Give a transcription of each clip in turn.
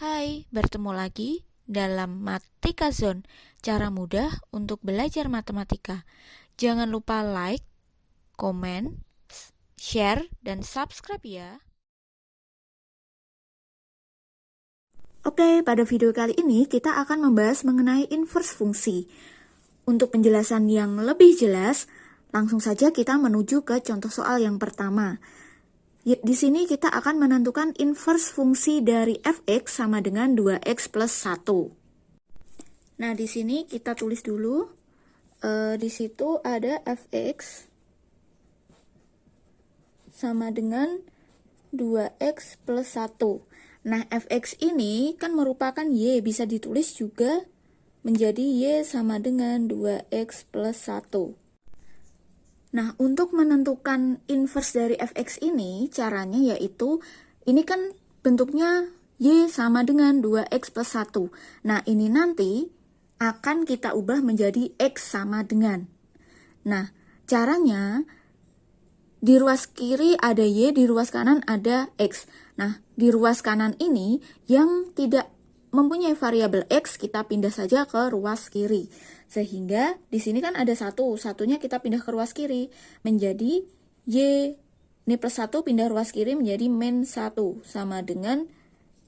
Hai, bertemu lagi dalam Matika Zone, cara mudah untuk belajar matematika. Jangan lupa like, komen, share, dan subscribe ya. Oke, pada video kali ini kita akan membahas mengenai inverse fungsi. Untuk penjelasan yang lebih jelas, langsung saja kita menuju ke contoh soal yang pertama. Di sini kita akan menentukan inverse fungsi dari fx sama dengan 2x plus 1. Nah, di sini kita tulis dulu. Di situ ada fx sama dengan 2x plus 1. Nah, fx ini kan merupakan y, bisa ditulis juga menjadi y sama dengan 2x plus 1. Nah, untuk menentukan inverse dari fx ini, caranya yaitu, ini kan bentuknya y sama dengan 2x plus 1. Nah, ini nanti akan kita ubah menjadi x sama dengan. Nah, caranya, di ruas kiri ada y, di ruas kanan ada x. Nah, di ruas kanan ini yang tidak mempunyai variabel x, kita pindah saja ke ruas kiri. Sehingga di sini kan ada satunya kita pindah ke ruas kiri. Menjadi y, ini plus 1 pindah ruas kiri menjadi min 1, sama dengan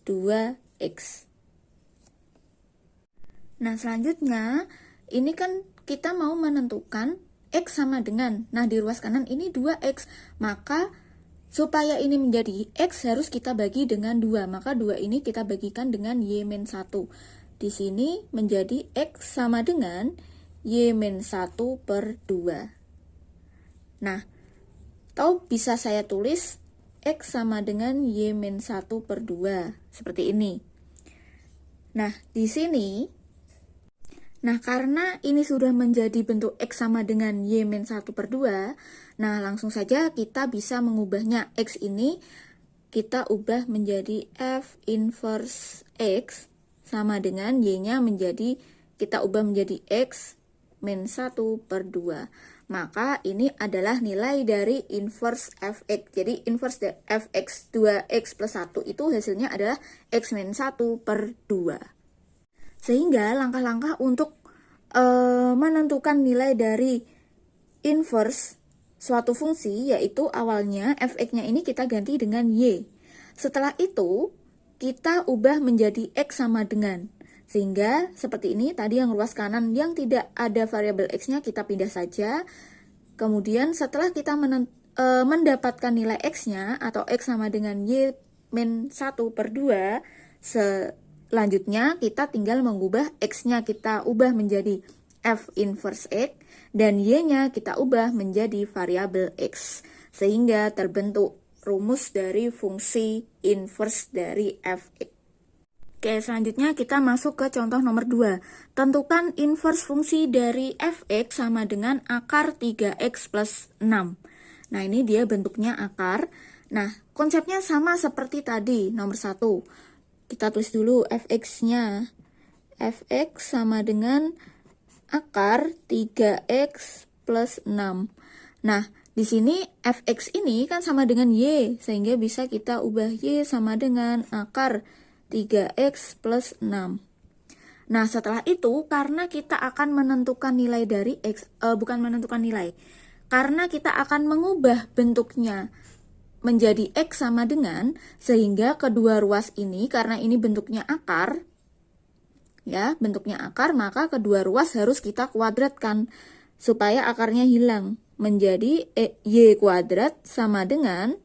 2x. Nah, selanjutnya, ini kan kita mau menentukan x sama dengan, nah di ruas kanan ini 2x, maka supaya ini menjadi x harus kita bagi dengan 2, maka 2 ini kita bagikan dengan y-1. Di sini menjadi x sama dengan y-1 per 2. Nah, atau bisa saya tulis x sama dengan y-1 per 2, seperti ini. Nah, di sini, karena ini sudah menjadi bentuk x sama dengan y-1 per 2, nah langsung saja kita bisa mengubahnya. X ini kita ubah menjadi f inverse x sama dengan y-nya kita ubah menjadi x min 1 per 2. Maka ini adalah nilai dari inverse fx. Jadi inverse fx 2x plus 1 itu hasilnya adalah x min 1 per 2. Sehingga langkah-langkah untuk menentukan nilai dari inverse suatu fungsi, yaitu awalnya fx-nya ini kita ganti dengan y. Setelah itu, kita ubah menjadi x sama dengan. Sehingga seperti ini, tadi yang ruas kanan yang tidak ada variabel x-nya kita pindah saja. Kemudian setelah kita mendapatkan nilai x-nya atau x sama dengan y min 1 per 2, selanjutnya kita tinggal mengubah x-nya, kita ubah menjadi f inverse x, dan y-nya kita ubah menjadi variabel x. Sehingga terbentuk rumus dari fungsi inverse dari fx. Oke, selanjutnya kita masuk ke contoh nomor 2. Tentukan inverse fungsi dari fx sama dengan akar 3x plus 6. Nah, ini dia bentuknya akar. Nah, konsepnya sama seperti tadi, nomor 1. Kita tulis dulu fx-nya. Fx sama dengan akar 3x plus 6. Nah, di sini fx ini kan sama dengan y, sehingga bisa kita ubah y sama dengan akar 3x plus 6. Nah, setelah itu, karena kita akan menentukan nilai dari x, karena kita akan mengubah bentuknya menjadi x sama dengan, sehingga kedua ruas ini, karena ini bentuknya akar, maka kedua ruas harus kita kuadratkan supaya akarnya hilang, menjadi y kuadrat sama dengan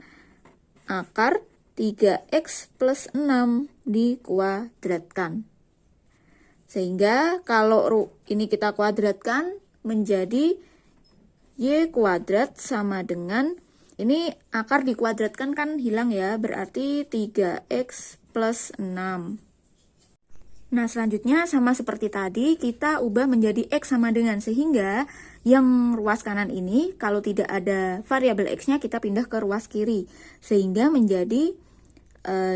akar 3x plus 6 dikuadratkan. Sehingga kalau ini kita kuadratkan menjadi y kuadrat sama dengan, ini akar dikuadratkan kan hilang ya, berarti 3x plus 6. Nah, selanjutnya sama seperti tadi, kita ubah menjadi x sama dengan, sehingga yang ruas kanan ini, kalau tidak ada variabel x-nya, kita pindah ke ruas kiri. Sehingga menjadi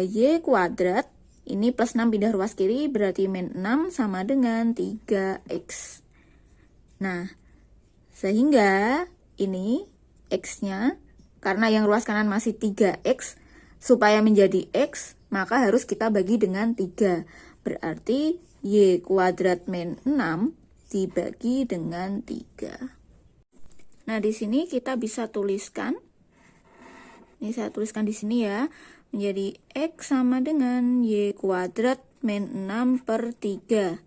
y kuadrat, ini plus 6 pindah ruas kiri, berarti min 6 sama dengan 3x. Nah, sehingga ini x-nya, karena yang ruas kanan masih 3x, supaya menjadi x, maka harus kita bagi dengan 3. Berarti Y kuadrat min 6 dibagi dengan 3. Nah, di sini kita bisa tuliskan, ini saya tuliskan di sini ya, menjadi X sama dengan Y kuadrat min 6 per 3.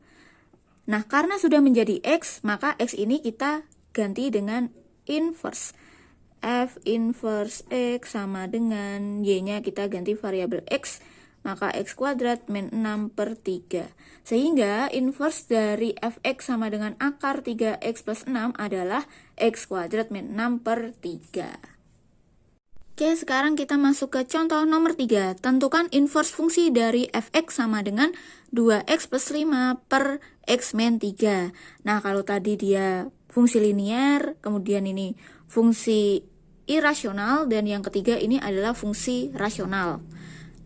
Nah, karena sudah menjadi X, maka X ini kita ganti dengan inverse. F inverse X sama dengan Y-nya kita ganti variabel X, maka X kuadrat min 6 per 3. Sehingga inverse dari Fx sama dengan akar 3X plus 6 adalah X kuadrat min 6 per 3. Oke, sekarang kita masuk ke contoh nomor 3. Tentukan inverse fungsi dari Fx sama dengan 2X plus 5 per X min 3. Nah, kalau tadi dia fungsi linear, kemudian ini fungsi irasional, dan yang ketiga ini adalah fungsi rasional.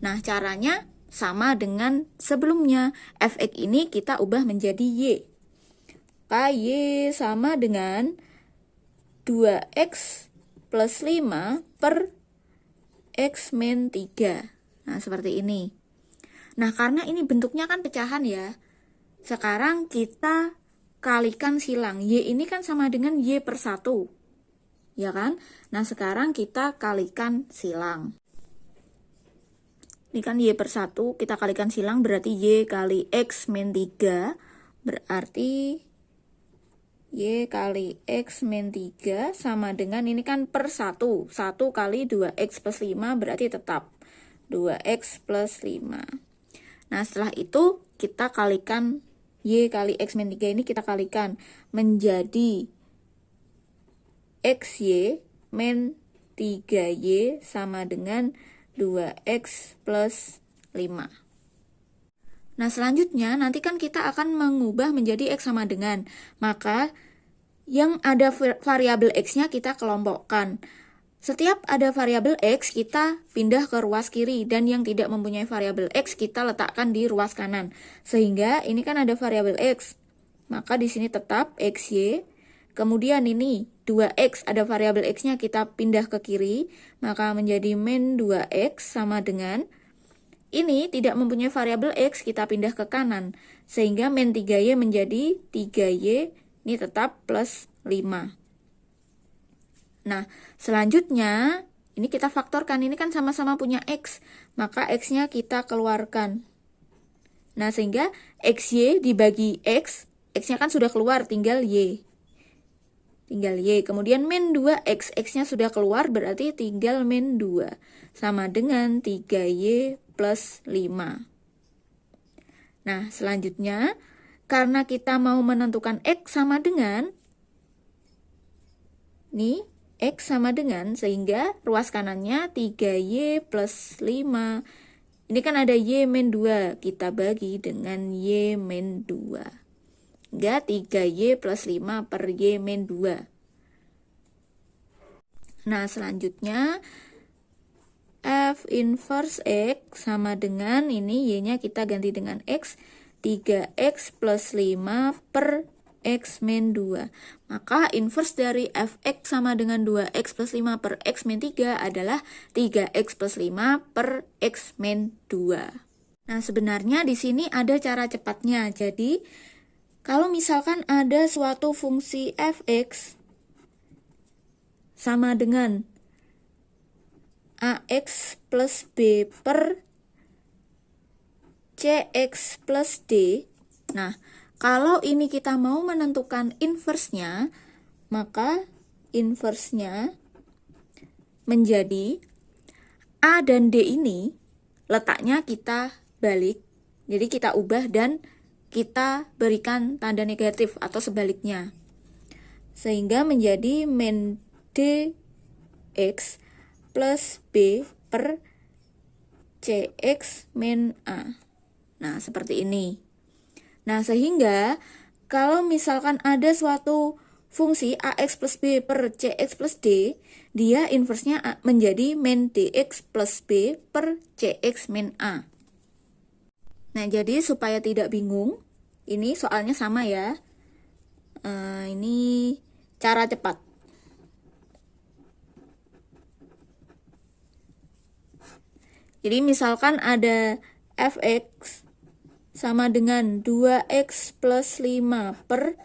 Nah, caranya sama dengan sebelumnya. Fx ini kita ubah menjadi Y. Maka Y sama dengan 2X plus 5 per X min 3. Nah, seperti ini. Nah, karena ini bentuknya kan pecahan ya. Sekarang kita kalikan silang. Y ini kan sama dengan Y per 1. Ya kan? Nah, sekarang kita kalikan silang. Ini kan Y per 1, kita kalikan silang berarti Y kali X min 3, berarti Y kali X min 3 sama dengan, ini kan per 1, 1 kali 2X plus 5 berarti tetap 2X plus 5. Nah, setelah itu kita kalikan Y kali X min 3 ini kita kalikan menjadi XY min 3Y sama dengan 2X plus 5. Nah, selanjutnya nanti kan kita akan mengubah menjadi X sama dengan, maka yang ada variabel X-nya kita kelompokkan. Setiap ada variabel X, kita pindah ke ruas kiri, dan yang tidak mempunyai variabel X kita letakkan di ruas kanan. Sehingga ini kan ada variabel X, maka di sini tetap XY. Kemudian ini 2X, ada variabel X-nya kita pindah ke kiri, maka menjadi min 2X sama dengan, ini tidak mempunyai variabel X, kita pindah ke kanan, sehingga min 3Y menjadi 3Y, ini tetap plus 5. Nah, selanjutnya, ini kita faktorkan, ini kan sama-sama punya X, maka X-nya kita keluarkan. Nah, sehingga XY dibagi X, X-nya kan sudah keluar, tinggal Y. Tinggal Y, kemudian min 2X, X-nya sudah keluar, berarti tinggal min 2, sama dengan 3Y plus 5. Nah, selanjutnya, karena kita mau menentukan X sama dengan, nih, X sama dengan, sehingga ruas kanannya 3Y plus 5. Ini kan ada Y min 2, kita bagi dengan Y min 2. Hingga 3Y plus 5 per Y min 2. Nah, selanjutnya F inverse X sama dengan, ini Y-nya kita ganti dengan X, 3X plus 5 per X min 2. Maka inverse dari Fx sama dengan 2X plus 5 per X min 3 adalah 3X plus 5 per X min 2. Nah, sebenarnya di sini ada cara cepatnya. Jadi, kalau misalkan ada suatu fungsi Fx sama dengan AX plus B per CX plus D. Nah, kalau ini kita mau menentukan inverse-nya, maka inverse-nya menjadi A dan D ini letaknya kita balik. Jadi kita ubah dan kita berikan tanda negatif atau sebaliknya. Sehingga menjadi min DX plus B per CX min A. Nah, seperti ini. Nah, sehingga kalau misalkan ada suatu fungsi AX plus B per CX plus D, dia inverse-nya menjadi min DX plus B per CX min A. Nah, jadi supaya tidak bingung, ini soalnya sama ya. Ini cara cepat. Jadi misalkan ada fx sama dengan 2x plus 5 per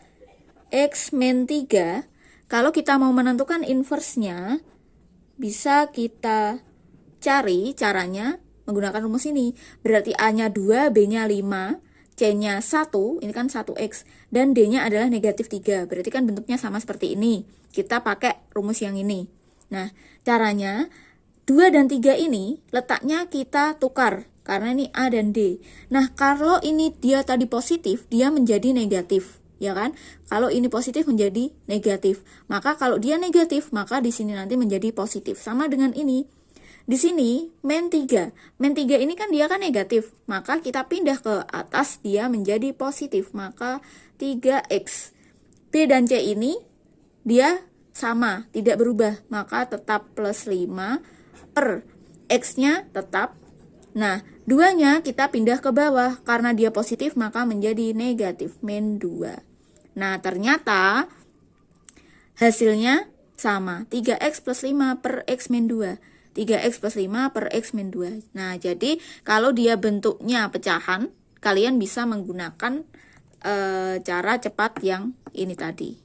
x min 3. Kalau kita mau menentukan inverse-nya, bisa kita cari caranya menggunakan rumus ini. Berarti A-nya 2, B-nya 5, C-nya 1, ini kan 1x, dan D-nya adalah negatif 3. Berarti kan bentuknya sama seperti ini. Kita pakai rumus yang ini. Nah, caranya 2 dan 3 ini letaknya kita tukar, karena ini A dan D. Nah, kalau ini dia tadi positif, dia menjadi negatif, ya kan? Kalau ini positif menjadi negatif. Maka kalau dia negatif, maka di sini nanti menjadi positif. Sama dengan ini. Di sini min 3. Min 3 ini kan dia kan negatif. Maka kita pindah ke atas, dia menjadi positif. Maka 3x. B dan C ini dia sama, tidak berubah. Maka tetap plus 5 per x-nya tetap. Nah, 2-nya kita pindah ke bawah. Karena dia positif, maka menjadi negatif, min 2. Nah, ternyata hasilnya sama, 3x plus 5 per x min 2. 3x plus 5 per x min 2. Nah, jadi kalau dia bentuknya pecahan, kalian bisa menggunakan cara cepat yang ini tadi.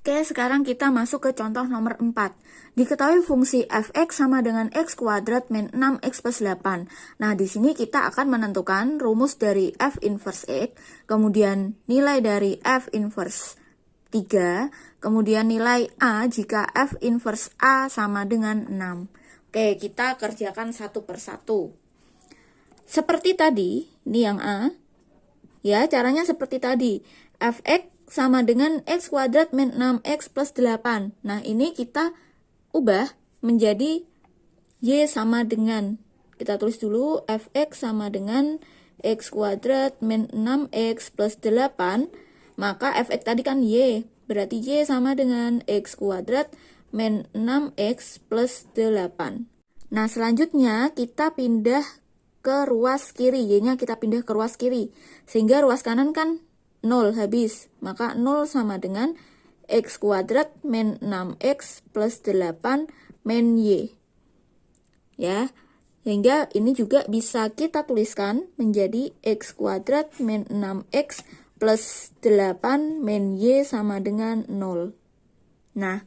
Oke, sekarang kita masuk ke contoh nomor 4. Diketahui fungsi fx sama dengan x kuadrat min 6x plus 8. Nah, di sini kita akan menentukan rumus dari f inverse x, kemudian nilai dari f inverse 3, kemudian nilai A jika f inverse A sama dengan 6. Oke, kita kerjakan satu persatu. Seperti tadi, ini yang A. Ya, caranya seperti tadi. Fx sama dengan x kuadrat min 6x plus 8. Nah, ini kita ubah menjadi y sama dengan, kita tulis dulu, fx sama dengan x kuadrat min 6x plus 8. Maka fx tadi kan y, berarti y sama dengan x kuadrat min 6x plus 8. Nah, selanjutnya kita pindah ke ruas kiri, y-nya kita pindah ke ruas kiri. Sehingga ruas kanan kan 0 habis, maka 0 sama dengan x kuadrat min 6x plus 8 min y. Ya, sehingga ini juga bisa kita tuliskan menjadi x kuadrat min 6x plus 8 min y sama dengan 0. Nah,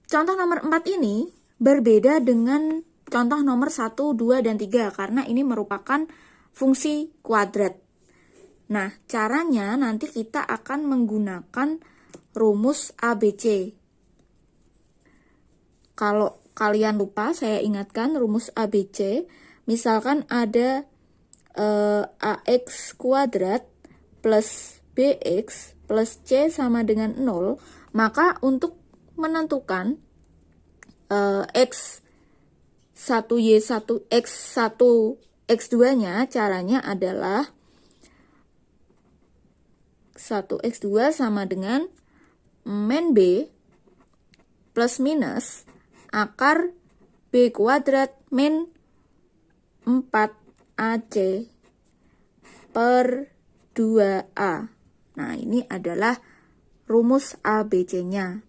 contoh nomor 4 ini berbeda dengan contoh nomor 1, 2, dan 3 karena ini merupakan fungsi kuadrat. Nah, caranya nanti kita akan menggunakan rumus ABC. Kalau kalian lupa, saya ingatkan rumus ABC. Misalkan ada AX kuadrat plus BX plus C sama dengan 0, maka untuk menentukan X1Y1, X1, X2-nya caranya adalah 1x2 sama dengan min b plus minus akar b kuadrat min 4ac per 2a. Nah, ini adalah rumus ABC-nya.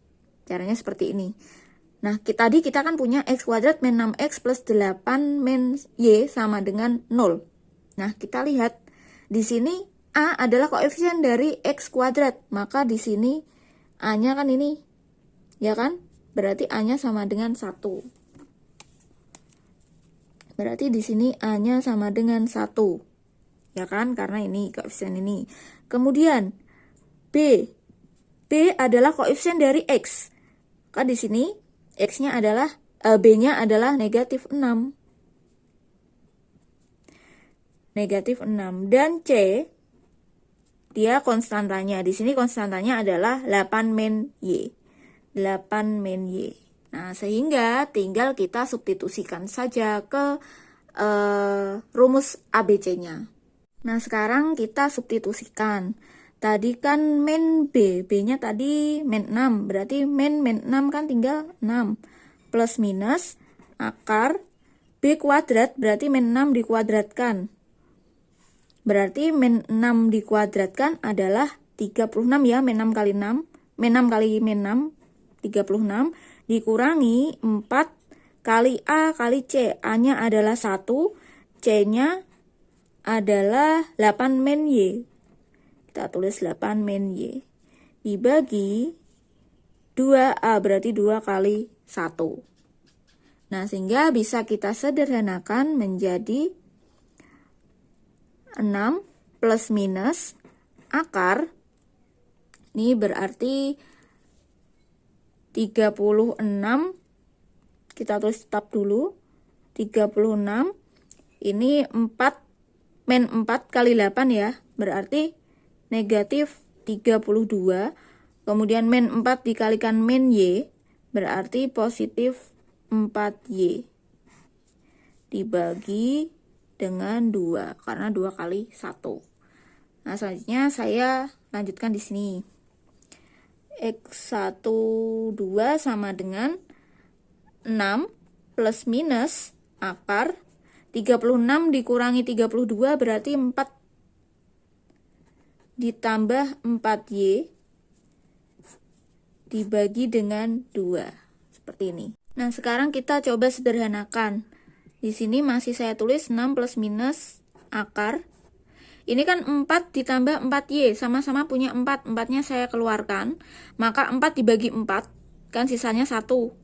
Caranya seperti ini. Nah, tadi kita kan punya x kuadrat min 6x plus 8 min y sama dengan 0. Nah, kita lihat di sini A adalah koefisien dari x kuadrat, maka di sini A-nya kan ini, ya kan? Berarti A-nya sama dengan 1. Berarti di sini A-nya sama dengan 1, ya kan? Karena ini koefisien ini. Kemudian B adalah koefisien dari x. Kan di sini x-nya adalah B-nya adalah negatif 6. Negatif 6. Dan C, dia konstantanya. Di sini konstantanya adalah 8 min Y. 8 min Y. Nah, sehingga tinggal kita substitusikan saja ke rumus ABC-nya. Nah, sekarang kita substitusikan. Tadi kan min B. B-nya tadi min 6. Berarti min 6 kan tinggal 6. Plus minus akar B kuadrat. Berarti min 6 dikuadratkan. Berarti min 6 dikuadratkan adalah 36 ya, min 6 kali 6. Min 6 kali min 6, 36. Dikurangi 4 kali A kali C. A-nya adalah 1, C-nya adalah 8 min Y. Kita tulis 8 min Y. Dibagi 2A, berarti 2 kali 1. Nah, sehingga bisa kita sederhanakan menjadi 6 plus minus akar. Ini berarti 36. Kita tulis tetap dulu. 36. Ini 4 min 4 kali 8 ya. Berarti negatif 32. Kemudian min 4 dikalikan min Y. Berarti positif 4Y. Dibagi dengan 2. Karena 2 kali 1. Nah, selanjutnya saya lanjutkan di sini. X12 sama dengan 6 plus minus akar 36 dikurangi 32 berarti 4 ditambah 4Y dibagi dengan 2. Seperti ini. Nah, sekarang kita coba sederhanakan. Di sini masih saya tulis 6 plus minus akar. Ini kan 4 ditambah 4Y, sama-sama punya 4. 4-nya saya keluarkan. Maka 4 dibagi 4, kan sisanya 1.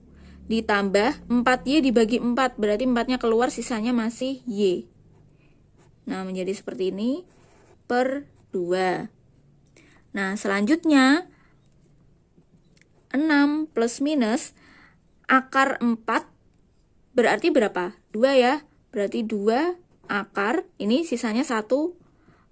Ditambah 4Y dibagi 4, berarti 4-nya keluar, sisanya masih Y. Nah, menjadi seperti ini per 2. Nah, selanjutnya 6 plus minus akar 4 berarti berapa? 2 ya. Berarti 2 akar, ini sisanya 1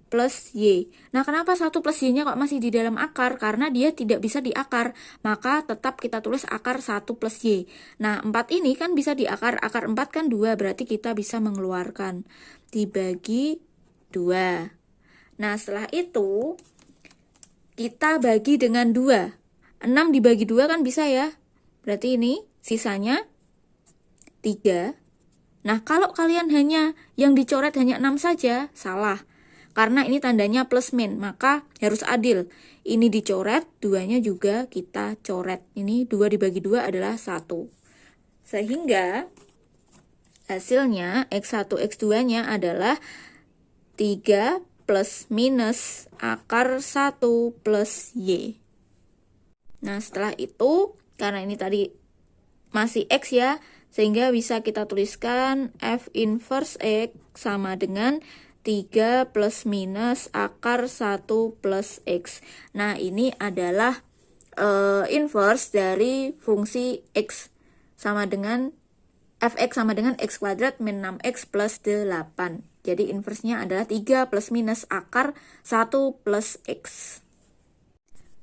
plus Y. Nah, kenapa 1 plus Y-nya kok masih di dalam akar? Karena dia tidak bisa diakar. Maka tetap kita tulis akar 1 plus Y. Nah, 4 ini kan bisa diakar. Akar 4 kan 2, berarti kita bisa mengeluarkan. Dibagi 2. Nah, setelah itu, kita bagi dengan 2. 6 dibagi 2 kan bisa ya. Berarti ini sisanya 3. Nah, kalau kalian hanya yang dicoret hanya 6 saja, salah. Karena ini tandanya plus min, maka harus adil. Ini dicoret, 2-nya juga kita coret. Ini 2 dibagi 2 adalah 1. Sehingga hasilnya X1, X2-nya adalah 3 plus minus akar 1 plus Y. Nah, setelah itu, karena ini tadi masih X ya, sehingga bisa kita tuliskan F inverse X sama dengan 3 plus minus akar 1 plus X. Nah, ini adalah inverse dari fungsi X sama dengan Fx sama dengan X kuadrat min 6X plus 8. Jadi inverse-nya adalah 3 plus minus akar 1 plus X.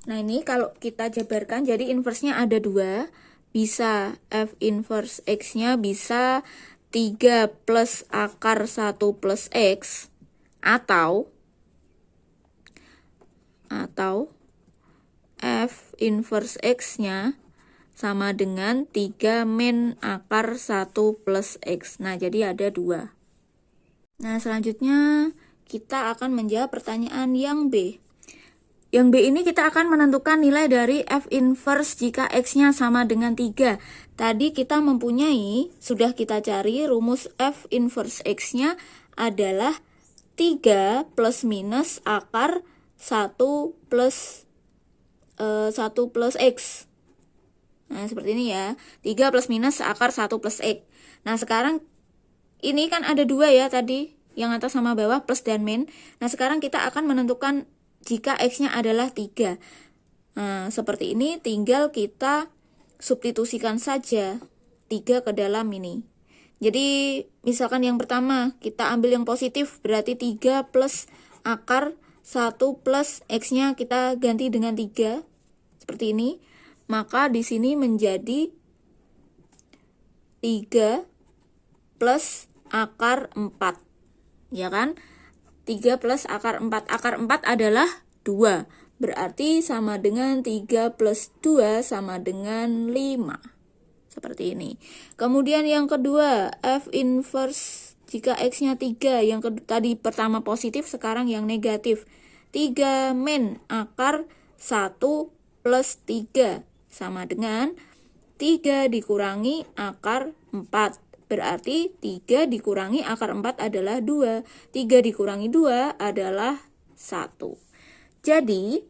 Nah, ini kalau kita jabarkan, jadi inverse-nya ada 2. Bisa F inverse X-nya bisa 3 plus akar 1 plus X. Atau F inverse X-nya sama dengan 3 min akar 1 plus X. Nah, jadi ada 2. Nah, selanjutnya kita akan menjawab pertanyaan yang B. Yang B ini kita akan menentukan nilai dari F inverse jika X-nya sama dengan 3. Tadi kita mempunyai, sudah kita cari rumus F inverse X-nya adalah 3 plus minus akar 1 plus X. Nah, seperti ini ya. 3 plus minus akar 1 plus X. Nah, sekarang ini kan ada 2 ya tadi. Yang atas sama bawah plus dan min. Nah, sekarang kita akan menentukan jika X-nya adalah 3. Nah, seperti ini tinggal kita substitusikan saja 3 ke dalam ini. Jadi, misalkan yang pertama, kita ambil yang positif, berarti 3 plus akar 1 plus X-nya kita ganti dengan 3. Seperti ini. Maka di sini menjadi 3 plus akar 4. Ya kan? 3 plus akar 4. Akar 4 adalah 2. Berarti sama dengan 3 plus 2 sama dengan 5. Seperti ini. Kemudian yang kedua, F inverse jika X-nya 3. Yang tadi pertama positif, sekarang yang negatif. 3 min akar 1 plus 3 sama dengan 3 dikurangi akar 4. Berarti 3 dikurangi akar 4 adalah 2. 3 dikurangi 2 adalah 1. Jadi,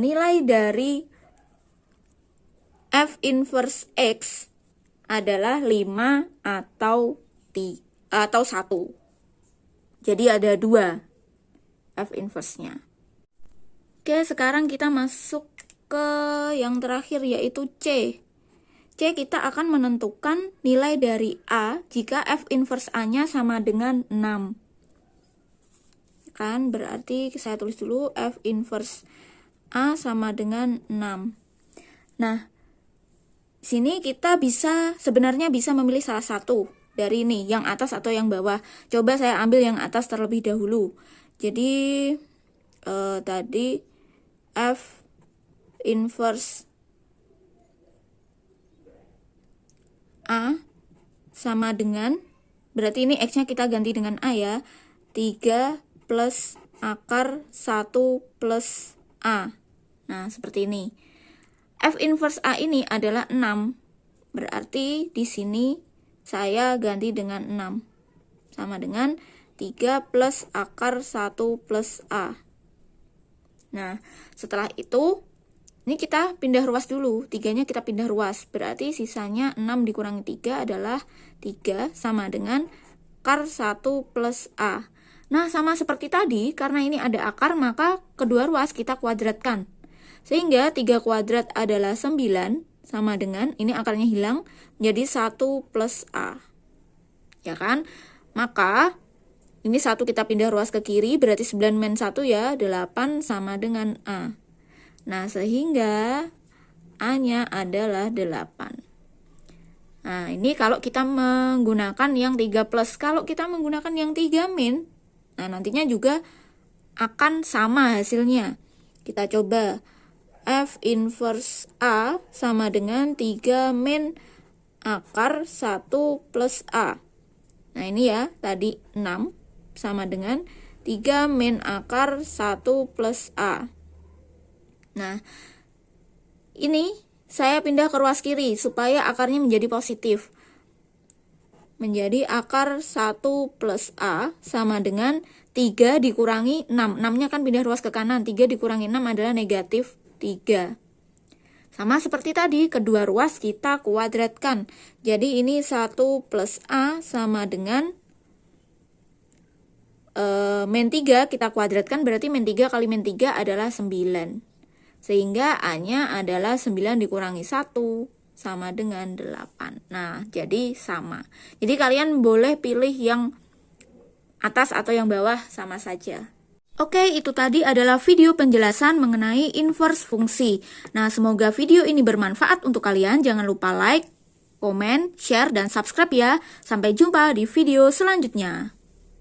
nilai dari F inverse X adalah 5 atau 1. Jadi ada 2 F inverse-nya. Oke, sekarang kita masuk ke yang terakhir yaitu C. C kita akan menentukan nilai dari A jika F inverse A-nya sama dengan 6. Kan berarti saya tulis dulu F inverse A sama dengan 6. Nah, sini kita sebenarnya bisa memilih salah satu dari ini, yang atas atau yang bawah. Coba saya ambil yang atas terlebih dahulu. Jadi tadi F inverse A sama dengan, berarti ini X-nya kita ganti dengan A ya, 3 plus akar 1 plus A. Nah, seperti ini. F inverse A ini adalah 6. Berarti di sini saya ganti dengan 6. Sama dengan 3 plus akar 1 plus A. Nah, setelah itu, ini kita pindah ruas dulu. 3-nya kita pindah ruas. Berarti sisanya 6 dikurangi 3 adalah 3 sama dengan akar 1 plus A. Nah, sama seperti tadi, karena ini ada akar, maka kedua ruas kita kuadratkan. Sehingga 3 kuadrat adalah 9, sama dengan, ini akarnya hilang, menjadi 1 plus A. Ya kan? Maka, ini 1 kita pindah ruas ke kiri, berarti 9 min 1 ya, 8 sama dengan A. Nah, sehingga A-nya adalah 8. Nah, ini kalau kita menggunakan yang 3 plus. Kalau kita menggunakan yang 3 min, nah nantinya juga akan sama hasilnya. Kita coba. F inverse A sama dengan 3 min akar 1 plus A. Nah, ini ya, tadi 6 sama dengan 3 min akar 1 plus A. Nah, ini saya pindah ke ruas kiri supaya akarnya menjadi positif. Menjadi akar 1 plus A sama dengan 3 dikurangi 6. 6-nya kan pindah ruas ke kanan. 3 dikurangi 6 adalah negatif 3. Sama seperti tadi, kedua ruas kita kuadratkan. Jadi ini 1 plus A sama dengan min 3 kita kuadratkan, berarti min 3 kali min 3 adalah 9. Sehingga A-nya adalah 9 dikurangi 1 sama dengan 8. Nah, jadi sama. Jadi kalian boleh pilih yang atas atau yang bawah, sama saja. Oke, itu tadi adalah video penjelasan mengenai inverse fungsi. Nah, semoga video ini bermanfaat untuk kalian. Jangan lupa like, komen, share, dan subscribe ya. Sampai jumpa di video selanjutnya.